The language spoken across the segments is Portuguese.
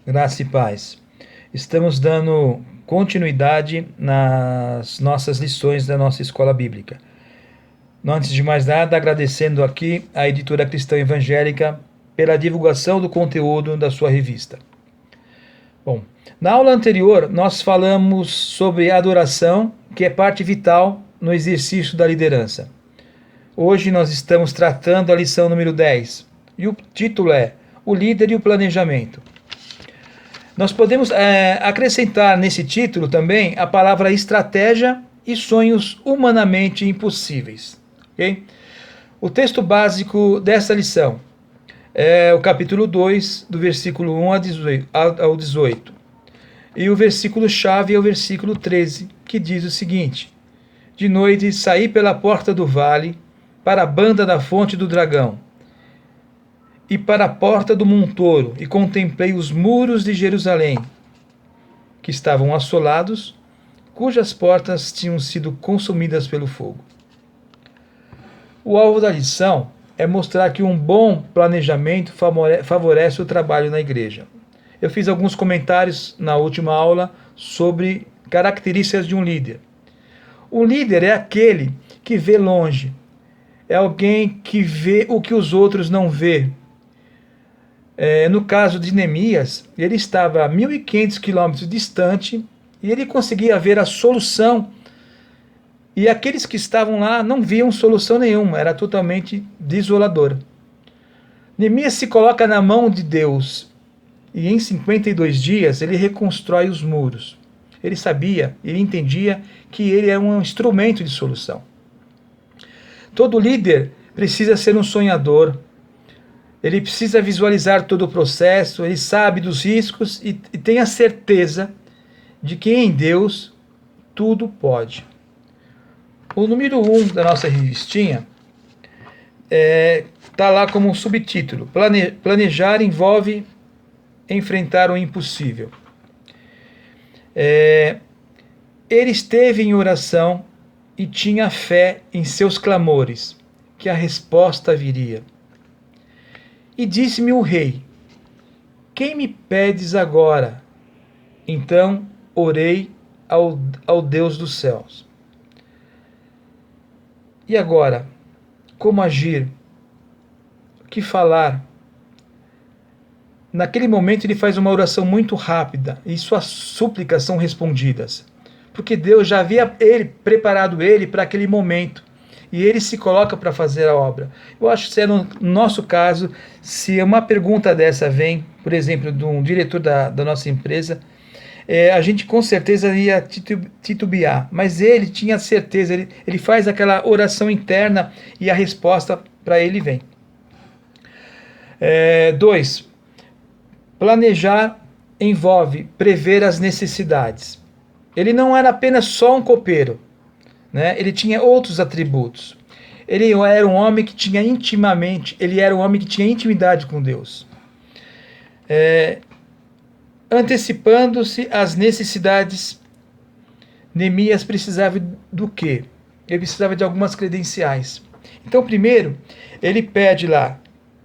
Graça e paz. Estamos dando continuidade nas nossas lições da nossa escola bíblica. Antes de mais nada, agradecendo aqui à editora Cristã Evangélica pela divulgação do conteúdo da sua revista. Bom, na aula anterior nós falamos sobre a adoração, que é parte vital no exercício da liderança. Hoje nós estamos tratando a lição número 10 e o título é O Líder e o Planejamento. Nós podemos acrescentar nesse título também a palavra estratégia e sonhos humanamente impossíveis. Okay? O texto básico dessa lição é o capítulo 2, do versículo 1 ao 18. E o versículo-chave é o versículo 13, que diz o seguinte: De noite saí pela porta do vale, para a banda da fonte do dragão, e para a porta do montouro, e contemplei os muros de Jerusalém, que estavam assolados, cujas portas tinham sido consumidas pelo fogo. O alvo da lição é mostrar que um bom planejamento favorece o trabalho na igreja. Eu fiz alguns comentários na última aula sobre características de um líder. Um líder é aquele que vê longe, é alguém que vê o que os outros não vê. No caso de Neemias, ele estava a 1.500 quilômetros distante e ele conseguia ver a solução. E aqueles que estavam lá não viam solução nenhuma, era totalmente desoladora. Neemias se coloca na mão de Deus e em 52 dias ele reconstrói os muros. Ele sabia, ele entendia que ele é um instrumento de solução. Todo líder precisa ser um sonhador. Ele precisa visualizar todo o processo, ele sabe dos riscos e tem a certeza de que em Deus tudo pode. O número 1 da nossa revistinha está lá como um subtítulo: Planejar envolve enfrentar o impossível. Ele esteve em oração e tinha fé em seus clamores, que a resposta viria. E disse-me o rei: Quem me pedes agora? Então orei ao Deus dos céus. E agora? Como agir? O que falar? Naquele momento ele faz uma oração muito rápida e suas súplicas são respondidas. Porque Deus já havia preparado ele para aquele momento. E ele se coloca para fazer a obra. Eu acho que se é no nosso caso, se uma pergunta dessa vem, por exemplo, de um diretor da nossa empresa, a gente com certeza ia titubear. Mas ele tinha certeza, ele faz aquela oração interna e a resposta para ele vem. 2. Planejar envolve prever as necessidades. Ele não era apenas só um copeiro. Ele tinha outros atributos. Ele era um homem que tinha intimidade com Deus. Antecipando-se às necessidades, Neemias precisava do quê? Ele precisava de algumas credenciais. Então, primeiro, ele pede lá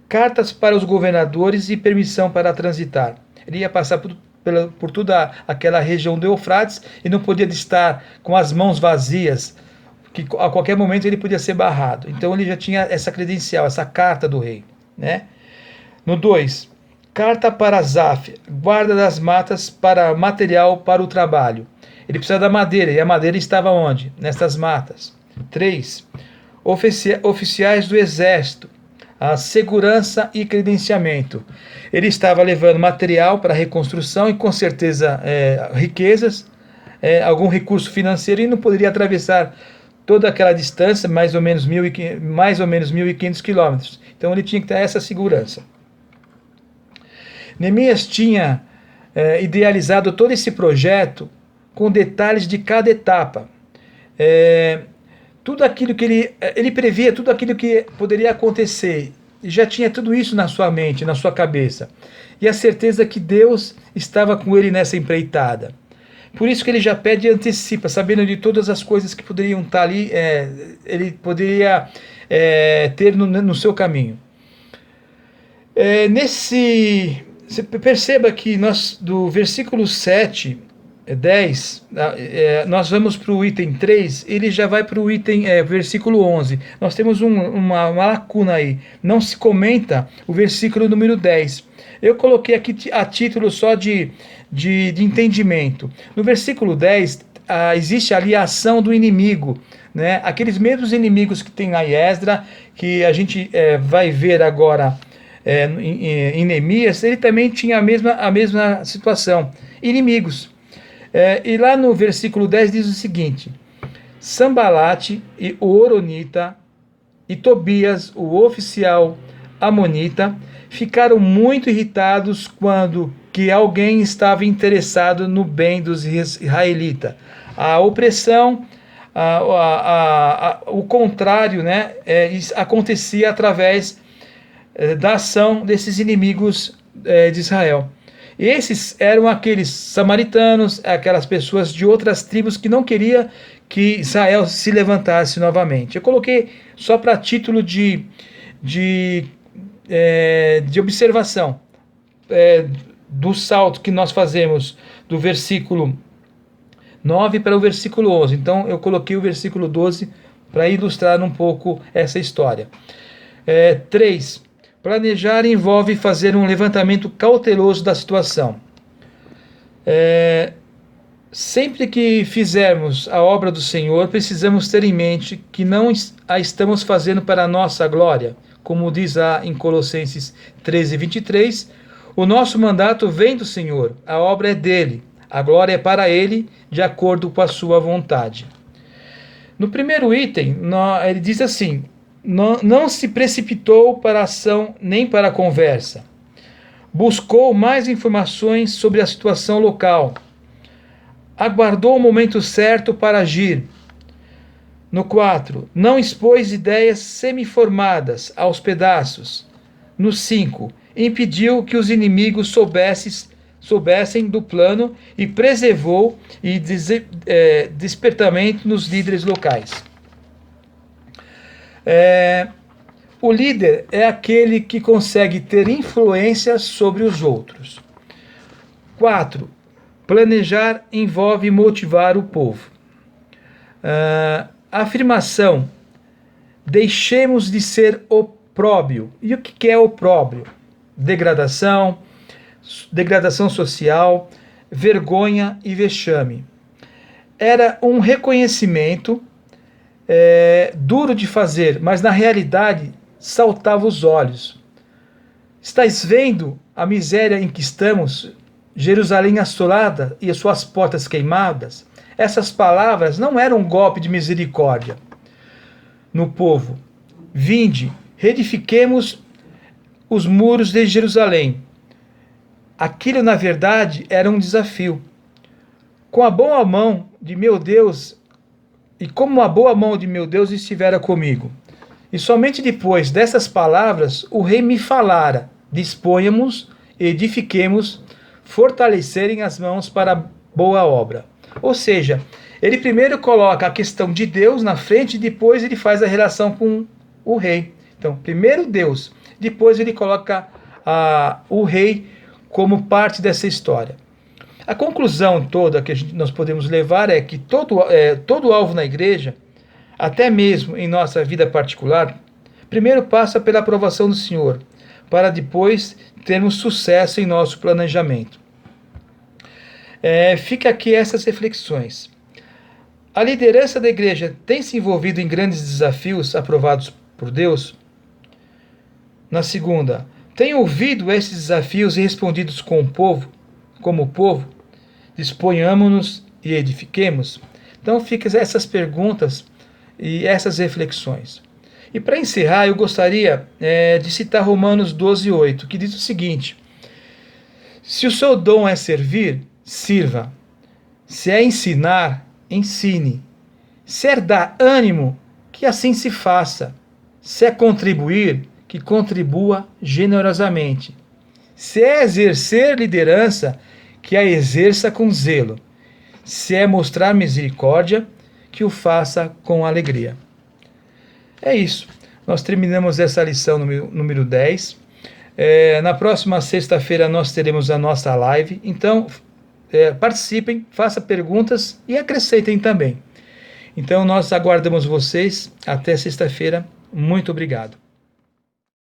cartas para os governadores e permissão para transitar. Ele ia passar por toda aquela região do Eufrates e não podia estar com as mãos vazias, que a qualquer momento ele podia ser barrado. Então ele já tinha essa credencial, essa carta do rei. No 2, carta para Asaf, guarda das matas para material para o trabalho. Ele precisava da madeira, e a madeira estava onde? Nessas matas. 3, oficiais do exército, a segurança e credenciamento. Ele estava levando material para reconstrução e com certeza riquezas, algum recurso financeiro, e não poderia atravessar toda aquela distância, mais ou menos 1.500 quilômetros. Então ele tinha que ter essa segurança. Neemias tinha idealizado todo esse projeto com detalhes de cada etapa. Tudo aquilo que ele previa, tudo aquilo que poderia acontecer, e já tinha tudo isso na sua mente, na sua cabeça. E a certeza que Deus estava com ele nessa empreitada. Por isso que ele já pede e antecipa, sabendo de todas as coisas que poderiam estar ali, ele poderia ter no seu caminho. Nesse Você perceba que nós, do versículo 7, 10, nós vamos para o item 3, ele já vai para o item, versículo 11. Nós temos uma lacuna aí. Não se comenta o versículo número 10. Eu coloquei aqui a título só de entendimento. No versículo 10, existe ali a ação do inimigo, né? Aqueles mesmos inimigos que tem na Esdra, que a gente vai ver agora em Neemias, ele também tinha a mesma situação, inimigos. E lá no versículo 10 diz o seguinte: Sambalate e o Horonita e Tobias, o oficial amonita, ficaram muito irritados quando que alguém estava interessado no bem dos israelitas. A opressão, o contrário, né, acontecia através da ação desses inimigos de Israel. Esses eram aqueles samaritanos, aquelas pessoas de outras tribos que não queriam que Israel se levantasse novamente. Eu coloquei só para título de observação do salto que nós fazemos do versículo 9 para o versículo 11. Então eu coloquei o versículo 12 para ilustrar um pouco essa história. 3. Planejar envolve fazer um levantamento cauteloso da situação. Sempre que fizermos a obra do Senhor, precisamos ter em mente que não a estamos fazendo para a nossa glória. Como diz lá em Colossenses 13:23, o nosso mandato vem do Senhor, a obra é dele, a glória é para ele, de acordo com a sua vontade. No primeiro item, ele diz assim: não se precipitou para a ação nem para a conversa. Buscou mais informações sobre a situação local. Aguardou o momento certo para agir. No 4, não expôs ideias semi-formadas aos pedaços. No 5, impediu que os inimigos soubessem do plano e preservou despertamento nos líderes locais. O líder é aquele que consegue ter influência sobre os outros. 4. Planejar envolve motivar o povo. A afirmação: deixemos de ser opróbrio. E o que é opróbrio? Degradação social, vergonha e vexame. Era um reconhecimento duro de fazer, mas na realidade saltava os olhos. Estais vendo a miséria em que estamos, Jerusalém assolada e as suas portas queimadas? Essas palavras não eram um golpe de misericórdia no povo. Vinde, reedifiquemos os muros de Jerusalém. Aquilo, na verdade, era um desafio. Com a boa mão de meu Deus, e como a boa mão de meu Deus estivera comigo. E somente depois dessas palavras, o rei me falara: disponhamos, edifiquemos, fortalecerem as mãos para a boa obra. Ou seja, ele primeiro coloca a questão de Deus na frente e depois ele faz a relação com o rei. Então, primeiro Deus, depois ele coloca o rei como parte dessa história. A conclusão toda que nós podemos levar é que todo alvo na igreja, até mesmo em nossa vida particular, primeiro passa pela aprovação do Senhor, para depois termos sucesso em nosso planejamento. Fica aqui essas reflexões. A liderança da igreja tem se envolvido em grandes desafios aprovados por Deus? Na segunda, tem ouvido esses desafios e respondido como o povo? Disponhamos-nos e edifiquemos? Então ficam essas perguntas e essas reflexões. E para encerrar, eu gostaria de citar Romanos 12:8, que diz o seguinte: se o seu dom é servir, sirva. Se é ensinar, ensine. Se é dar ânimo, que assim se faça. Se é contribuir, que contribua generosamente. Se é exercer liderança, que a exerça com zelo. Se é mostrar misericórdia, que o faça com alegria. É isso. Nós terminamos essa lição número 10. Na próxima sexta-feira nós teremos a nossa live, então participem, façam perguntas e acrescentem também. Então nós aguardamos vocês até sexta-feira. Muito obrigado.